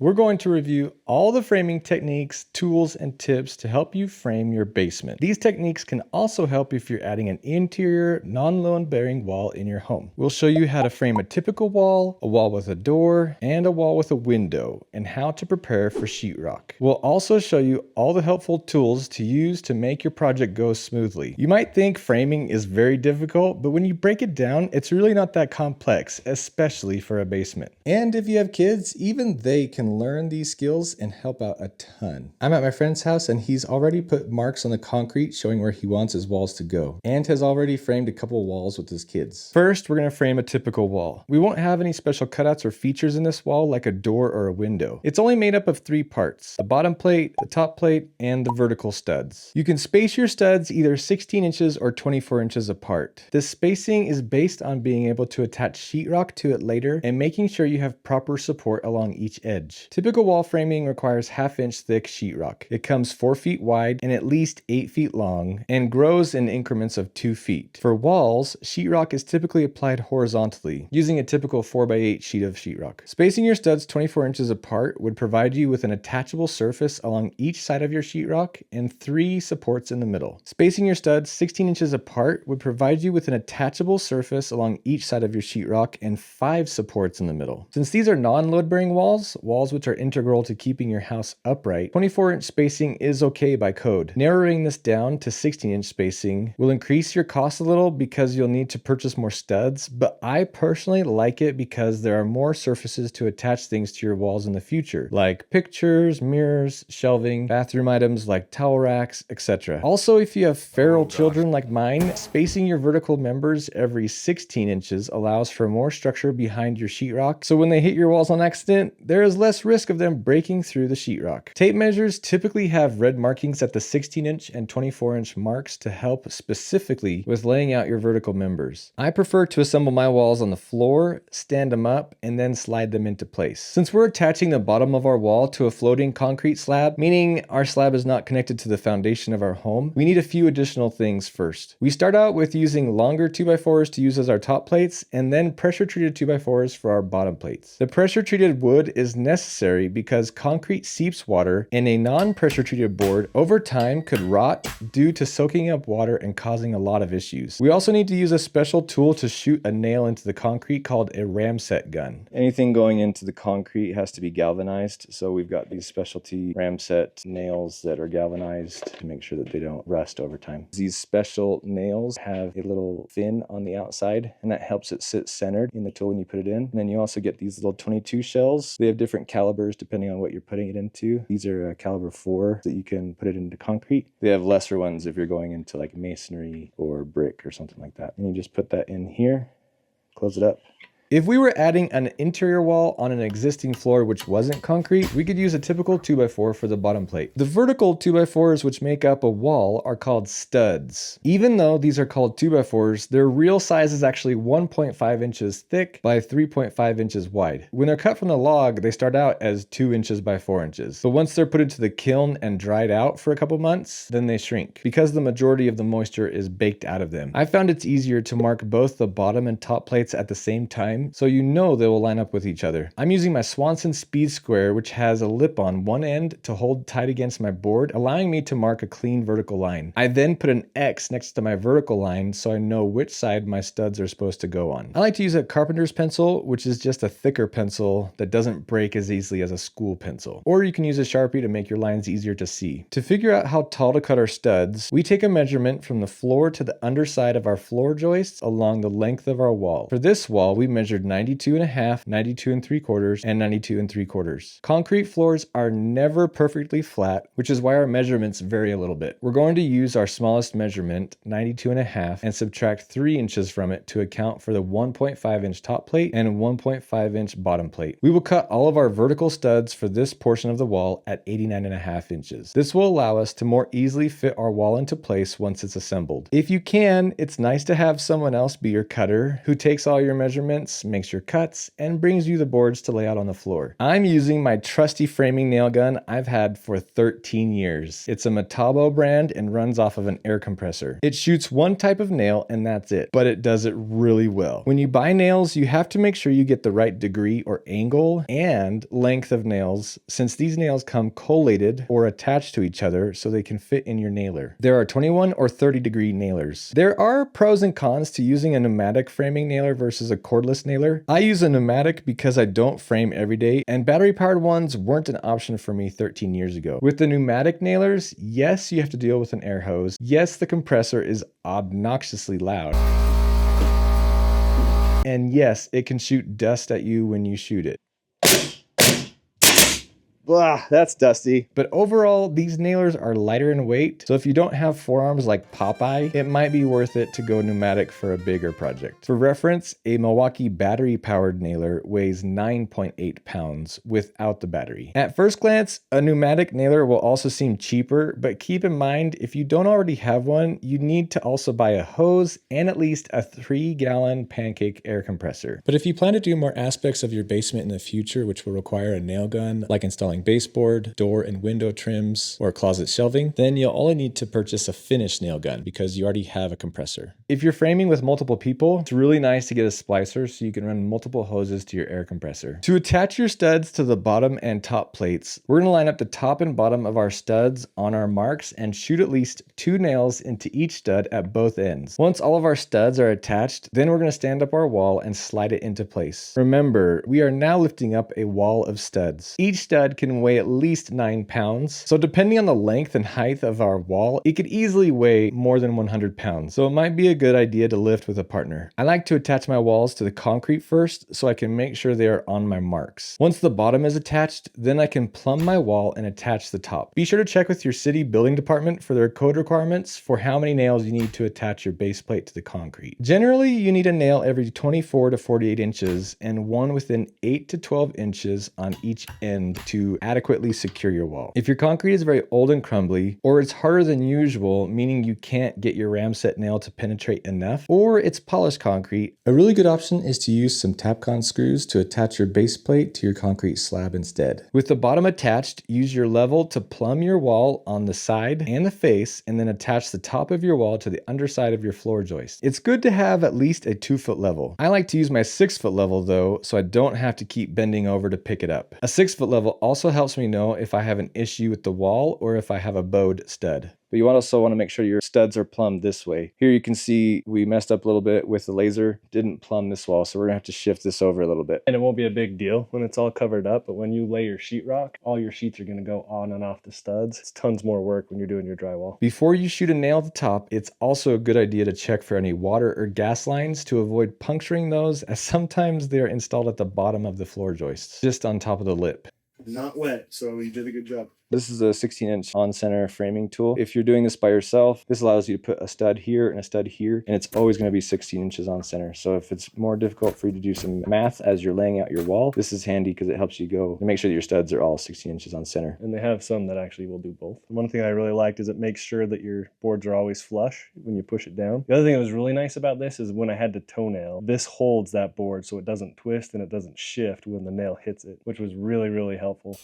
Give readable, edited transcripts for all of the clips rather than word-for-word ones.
We're going to review all the framing techniques, tools, and tips to help you frame your basement. These techniques can also help if you're adding an interior, non-load-bearing wall in your home. We'll show you how to frame a typical wall, a wall with a door, and a wall with a window, and how to prepare for sheetrock. We'll also show you all the helpful tools to use to make your project go smoothly. You might think framing is very difficult, but when you break it down, it's really not that complex, especially for a basement. And if you have kids, even they can learn these skills and help out a ton. I'm at my friend's house and he's already put marks on the concrete showing where he wants his walls to go, and has already framed a couple walls with his kids. First, we're going to frame a typical wall. We won't have any special cutouts or features in this wall like a door or a window. It's only made up of 3 parts: the bottom plate, the top plate, and the vertical studs. You can space your studs either 16 inches or 24 inches apart. This spacing is based on being able to attach sheetrock to it later and making sure you have proper support along each edge. Typical wall framing requires 1/2 inch thick sheetrock. It comes 4 feet wide and at least 8 feet long and grows in increments of 2 feet. For walls, sheetrock is typically applied horizontally using a typical 4x8 sheet of sheetrock. Spacing your studs 24 inches apart would provide you with an attachable surface along each side of your sheetrock and 3 supports in the middle. Spacing your studs 16 inches apart would provide you with an attachable surface along each side of your sheetrock and 5 supports in the middle. Since these are non-load-bearing walls which are integral to keeping your house upright, 24-inch spacing is okay by code. Narrowing this down to 16-inch spacing will increase your cost a little because you'll need to purchase more studs, but I personally like it because there are more surfaces to attach things to your walls in the future, like pictures, mirrors, shelving, bathroom items like towel racks, etc. Also, if you have feral children like mine, spacing your vertical members every 16 inches allows for more structure behind your sheetrock, so when they hit your walls on accident, there is less risk of them breaking through the sheetrock. Tape measures typically have red markings at the 16-inch and 24-inch marks to help specifically with laying out your vertical members. I prefer to assemble my walls on the floor, stand them up, and then slide them into place. Since we're attaching the bottom of our wall to a floating concrete slab, meaning our slab is not connected to the foundation of our home, we need a few additional things first. We start out with using longer 2x4s to use as our top plates, and then pressure-treated 2x4s for our bottom plates. The pressure-treated wood is necessary because concrete seeps water, and a non-pressure treated board over time could rot due to soaking up water and causing a lot of issues. We also need to use a special tool to shoot a nail into the concrete called a Ramset gun. Anything going into the concrete has to be galvanized, so we've got these specialty Ramset nails that are galvanized to make sure that they don't rust over time. These special nails have a little fin on the outside, and that helps it sit centered in the tool when you put it in. And then you also get these little 22 shells. They have different calibers depending on what you're putting it into. These are caliber 4 that you can put it into concrete. They have lesser ones if you're going into like masonry or brick or something like that. And you just put that in here, close it up. If we were adding an interior wall on an existing floor which wasn't concrete, we could use a typical 2x4 for the bottom plate. The vertical 2x4s which make up a wall are called studs. Even though these are called 2x4s, their real size is actually 1.5 inches thick by 3.5 inches wide. When they're cut from the log, they start out as 2 inches by 4 inches. But once they're put into the kiln and dried out for a couple months, then they shrink because the majority of the moisture is baked out of them. I found it's easier to mark both the bottom and top plates at the same time, so you know they will line up with each other. I'm using my Swanson Speed Square, which has a lip on one end to hold tight against my board, allowing me to mark a clean vertical line. I then put an X next to my vertical line so I know which side my studs are supposed to go on. I like to use a carpenter's pencil, which is just a thicker pencil that doesn't break as easily as a school pencil. Or you can use a Sharpie to make your lines easier to see. To figure out how tall to cut our studs, we take a measurement from the floor to the underside of our floor joists along the length of our wall. For this wall, we measured 92.5, 92.75, and 92.75. Concrete floors are never perfectly flat, which is why our measurements vary a little bit. We're going to use our smallest measurement, 92.5, and subtract 3 inches from it to account for the 1.5 inch top plate and 1.5 inch bottom plate. We will cut all of our vertical studs for this portion of the wall at 89.5 inches. This will allow us to more easily fit our wall into place once it's assembled. If you can, it's nice to have someone else be your cutter who takes all your measurements measurements, makes your cuts, and brings you the boards to lay out on the floor. I'm using my trusty framing nail gun I've had for 13 years. It's a Metabo brand and runs off of an air compressor. It shoots one type of nail and that's it, but it does it really well. When you buy nails, you have to make sure you get the right degree or angle and length of nails, since these nails come collated or attached to each other so they can fit in your nailer. There are 21 or 30 degree nailers. There are pros and cons to using a pneumatic framing nailer versus a cordless nailer. I use a pneumatic because I don't frame every day, and battery powered ones weren't an option for me 13 years ago. With the pneumatic nailers, yes, you have to deal with an air hose. Yes, the compressor is obnoxiously loud. And yes, it can shoot dust at you when you shoot it. Blah, that's dusty. But overall, these nailers are lighter in weight, so if you don't have forearms like Popeye, it might be worth it to go pneumatic for a bigger project. For reference, a Milwaukee battery-powered nailer weighs 9.8 pounds without the battery. At first glance, a pneumatic nailer will also seem cheaper, but keep in mind, if you don't already have one, you need to also buy a hose and at least a 3-gallon pancake air compressor. But if you plan to do more aspects of your basement in the future, which will require a nail gun, like installing baseboard, door and window trims, or closet shelving, then you'll only need to purchase a finished nail gun because you already have a compressor. If you're framing with multiple people, it's really nice to get a splicer so you can run multiple hoses to your air compressor. To attach your studs to the bottom and top plates, we're going to line up the top and bottom of our studs on our marks and shoot at least 2 nails into each stud at both ends. Once all of our studs are attached, then we're going to stand up our wall and slide it into place. Remember, we are now lifting up a wall of studs. Each stud can weigh at least 9 pounds. So depending on the length and height of our wall, it could easily weigh more than 100 pounds. So it might be a good idea to lift with a partner. I like to attach my walls to the concrete first so I can make sure they are on my marks. Once the bottom is attached, then I can plumb my wall and attach the top. Be sure to check with your city building department for their code requirements for how many nails you need to attach your base plate to the concrete. Generally, you need a nail every 24 to 48 inches and one within 8 to 12 inches on each end to adequately secure your wall. If your concrete is very old and crumbly, or it's harder than usual, meaning you can't get your Ramset nail to penetrate enough, or it's polished concrete, a really good option is to use some Tapcon screws to attach your base plate to your concrete slab instead. With the bottom attached, use your level to plumb your wall on the side and the face, and then attach the top of your wall to the underside of your floor joist. It's good to have at least a 2-foot level. I like to use my 6-foot level though, so I don't have to keep bending over to pick it up. A 6-foot level also helps me know if I have an issue with the wall or if I have a bowed stud. But you also want to make sure your studs are plumbed this way. Here you can see we messed up a little bit with the laser, didn't plumb this wall, so we're gonna have to shift this over a little bit. And it won't be a big deal when it's all covered up, but when you lay your sheetrock, all your sheets are gonna go on and off the studs. It's tons more work when you're doing your drywall. Before you shoot a nail at the top, it's also a good idea to check for any water or gas lines to avoid puncturing those, as sometimes they're installed at the bottom of the floor joists, just on top of the lip. Not wet, so you did a good job. This is a 16-inch on-center framing tool. If you're doing this by yourself, this allows you to put a stud here and a stud here, and it's always going to be 16 inches on center. So if it's more difficult for you to do some math as you're laying out your wall, this is handy because it helps you go and make sure that your studs are all 16 inches on center. And they have some that actually will do both. One thing I really liked is it makes sure that your boards are always flush when you push it down. The other thing that was really nice about this is when I had to toenail, this holds that board so it doesn't twist and it doesn't shift when the nail hits it, which was really, really helpful.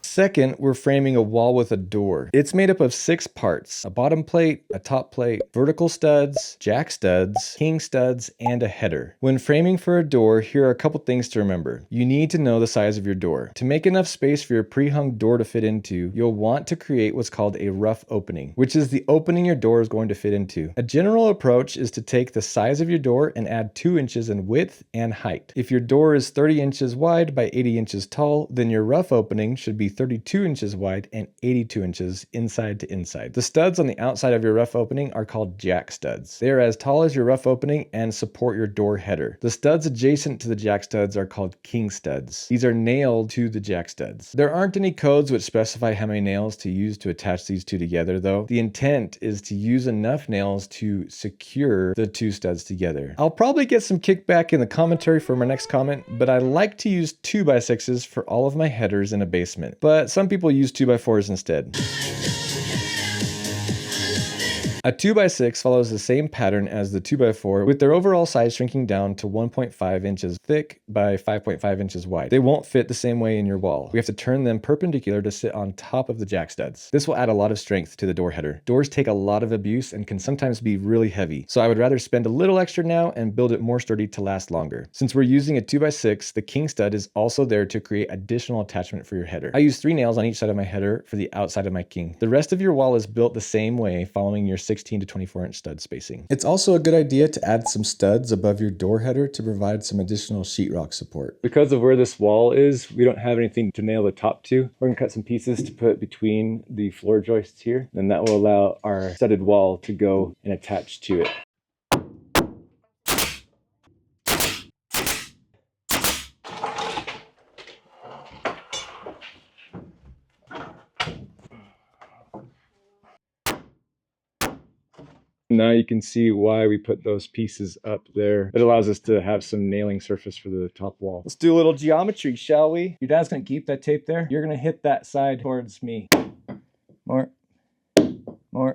Second, we're framing a wall with a door. It's made up of 6 parts: a bottom plate, a top plate, vertical studs, jack studs, king studs, and a header. When framing for a door, here are a couple things to remember. You need to know the size of your door. To make enough space for your pre-hung door to fit into, you'll want to create what's called a rough opening, which is the opening your door is going to fit into. A general approach is to take the size of your door and add 2 inches in width and height. If your door is 30 inches wide by 80 inches tall, then your rough opening should be 32 inches wide and 82 inches inside to inside. The studs on the outside of your rough opening are called jack studs. They are as tall as your rough opening and support your door header. The studs adjacent to the jack studs are called king studs. These are nailed to the jack studs. There aren't any codes which specify how many nails to use to attach these two together though. The intent is to use enough nails to secure the 2 studs together. I'll probably get some kickback in the commentary for my next comment, but I like to use 2x6s for all of my headers in a basement. But some people use 2x4s instead. A 2x6 follows the same pattern as the 2x4, with their overall size shrinking down to 1.5 inches thick by 5.5 inches wide. They won't fit the same way in your wall. We have to turn them perpendicular to sit on top of the jack studs. This will add a lot of strength to the door header. Doors take a lot of abuse and can sometimes be really heavy, so I would rather spend a little extra now and build it more sturdy to last longer. Since we're using a 2x6, the king stud is also there to create additional attachment for your header. I use 3 nails on each side of my header for the outside of my king. The rest of your wall is built the same way, following your 16 to 24 inch stud spacing. It's also a good idea to add some studs above your door header to provide some additional sheetrock support. Because of where this wall is, we don't have anything to nail the top to. We're gonna cut some pieces to put between the floor joists here, and that will allow our studded wall to go and attach to it. Now you can see why we put those pieces up there. It allows us to have some nailing surface for the top wall. Let's do a little geometry, shall we? Your dad's gonna keep that tape there. You're gonna hit that side towards me. More.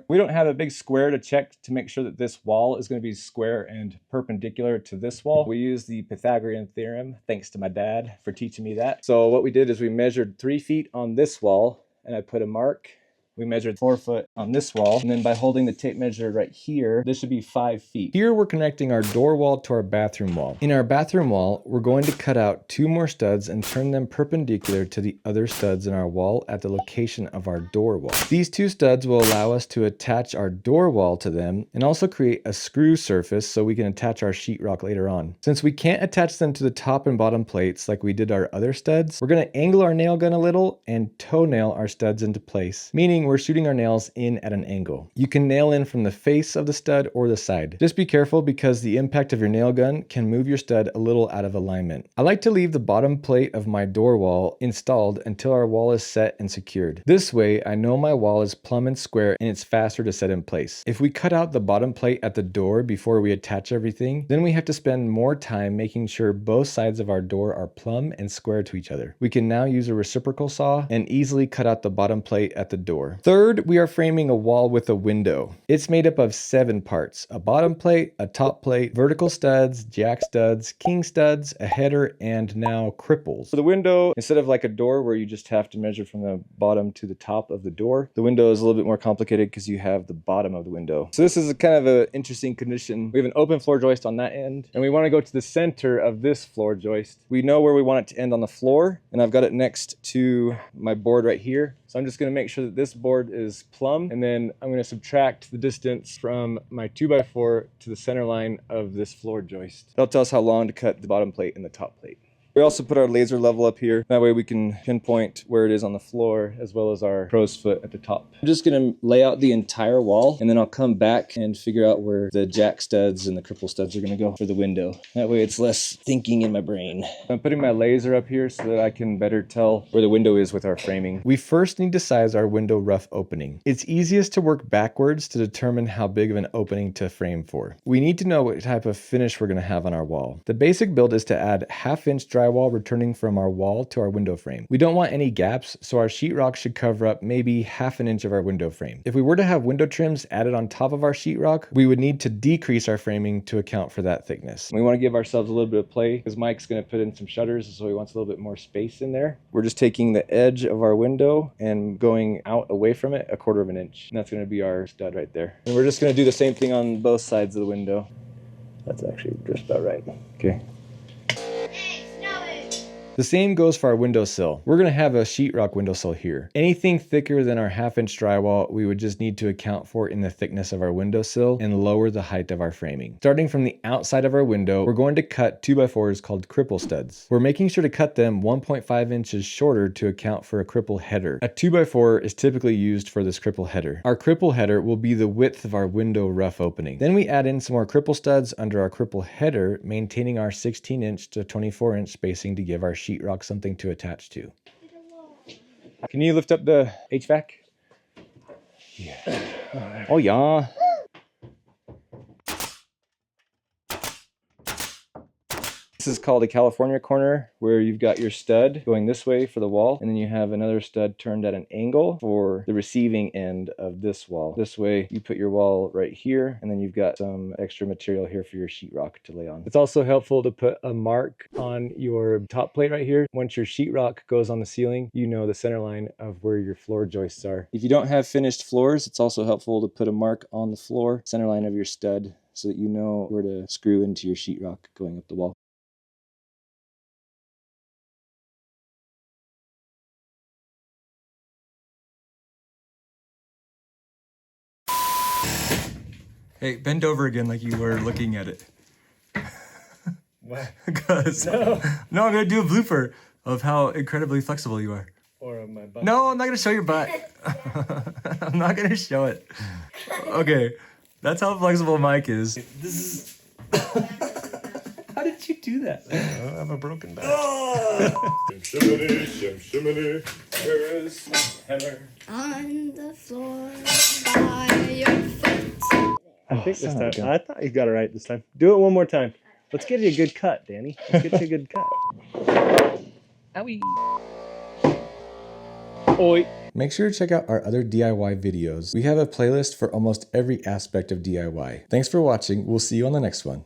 We don't have a big square to check to make sure that this wall is going to be square and perpendicular to this wall. We use the Pythagorean theorem, thanks to my dad for teaching me that. So what we did is we measured 3 feet on this wall, and I put a mark. We measured 4 foot on this wall, and then by holding the tape measure right here, this should be 5 feet. Here we're connecting our door wall to our bathroom wall. In our bathroom wall, we're going to cut out 2 more studs and turn them perpendicular to the other studs in our wall at the location of our door wall. These 2 studs will allow us to attach our door wall to them and also create a screw surface so we can attach our sheetrock later on. Since we can't attach them to the top and bottom plates like we did our other studs, we're going to angle our nail gun a little and toenail our studs into place, meaning we're shooting our nails in at an angle. You can nail in from the face of the stud or the side. Just be careful because the impact of your nail gun can move your stud a little out of alignment. I like to leave the bottom plate of my door wall installed until our wall is set and secured. This way I know my wall is plumb and square and it's faster to set in place. If we cut out the bottom plate at the door before we attach everything, then we have to spend more time making sure both sides of our door are plumb and square to each other. We can now use a reciprocal saw and easily cut out the bottom plate at the door. Third, we are framing a wall with a window. It's made up of 7 parts: a bottom plate, a top plate, vertical studs, jack studs, king studs, a header, and now cripples. For the window, instead of like a door where you just have to measure from the bottom to the top of the door, the window is a little bit more complicated because you have the bottom of the window. So this is a kind of an interesting condition. We have an open floor joist on that end, and we want to go to the center of this floor joist. We know where we want it to end on the floor, and I've got it next to my board right here. So I'm just going to make sure that this board is plumb, and then I'm going to subtract the distance from my 2x4 to the center line of this floor joist. That'll tell us how long to cut the bottom plate and the top plate. We also put our laser level up here. That way we can pinpoint where it is on the floor as well as our crow's foot at the top. I'm just gonna lay out the entire wall, and then I'll come back and figure out where the jack studs and the cripple studs are gonna go for the window. That way it's less thinking in my brain. I'm putting my laser up here so that I can better tell where the window is with our framing. We first need to size our window rough opening. It's easiest to work backwards to determine how big of an opening to frame for. We need to know what type of finish we're gonna have on our wall. The basic build is to add 1/2 inch drywall returning from our wall to our window frame. We don't want any gaps, so our sheetrock should cover up maybe 1/2 inch of our window frame. If we were to have window trims added on top of our sheetrock, we would need to decrease our framing to account for that thickness. We want to give ourselves a little bit of play because Mike's going to put in some shutters, so he wants a little bit more space in there. We're just taking the edge of our window and going out away from it 1/4 inch. And that's going to be our stud right there. And we're just going to do the same thing on both sides of the window. That's actually just about right. Okay. The same goes for our windowsill. We're going to have a sheetrock windowsill here. Anything thicker than our 1/2 inch drywall, we would just need to account for in the thickness of our windowsill and lower the height of our framing. Starting from the outside of our window, we're going to cut 2x4s called cripple studs. We're making sure to cut them 1.5 inches shorter to account for a cripple header. A 2x4 is typically used for this cripple header. Our cripple header will be the width of our window rough opening. Then we add in some more cripple studs under our cripple header, maintaining our 16 inch to 24 inch spacing to give our sheetrock something to attach to. Can you lift up the HVAC? Yeah. Oh yeah. This is called a California corner, where you've got your stud going this way for the wall, and then you have another stud turned at an angle for the receiving end of this wall. This way you put your wall right here, and then you've got some extra material here for your sheetrock to lay on. It's also helpful to put a mark on your top plate right here. Once your sheetrock goes on the ceiling, you know the center line of where your floor joists are. If you don't have finished floors, it's also helpful to put a mark on the floor, center line of your stud, so that you know where to screw into your sheetrock going up the wall. Hey, bend over again like you were looking at it. What? Because No. I'm gonna do a blooper of how incredibly flexible you are. Or of my butt. No, I'm not gonna show your butt. I'm not gonna show it. Okay, that's how flexible Mike is. This is. How did you do that? I have a broken back. Shimmy, shimmy, where is hammer? On the floor by your foot. I think this son of a time. gun. I thought you got it right this time. Do it one more time. Let's get you a good cut, Danny. Let's get you a good cut. Owie. Oi. Make sure to check out our other DIY videos. We have a playlist for almost every aspect of DIY. Thanks for watching. We'll see you on the next one.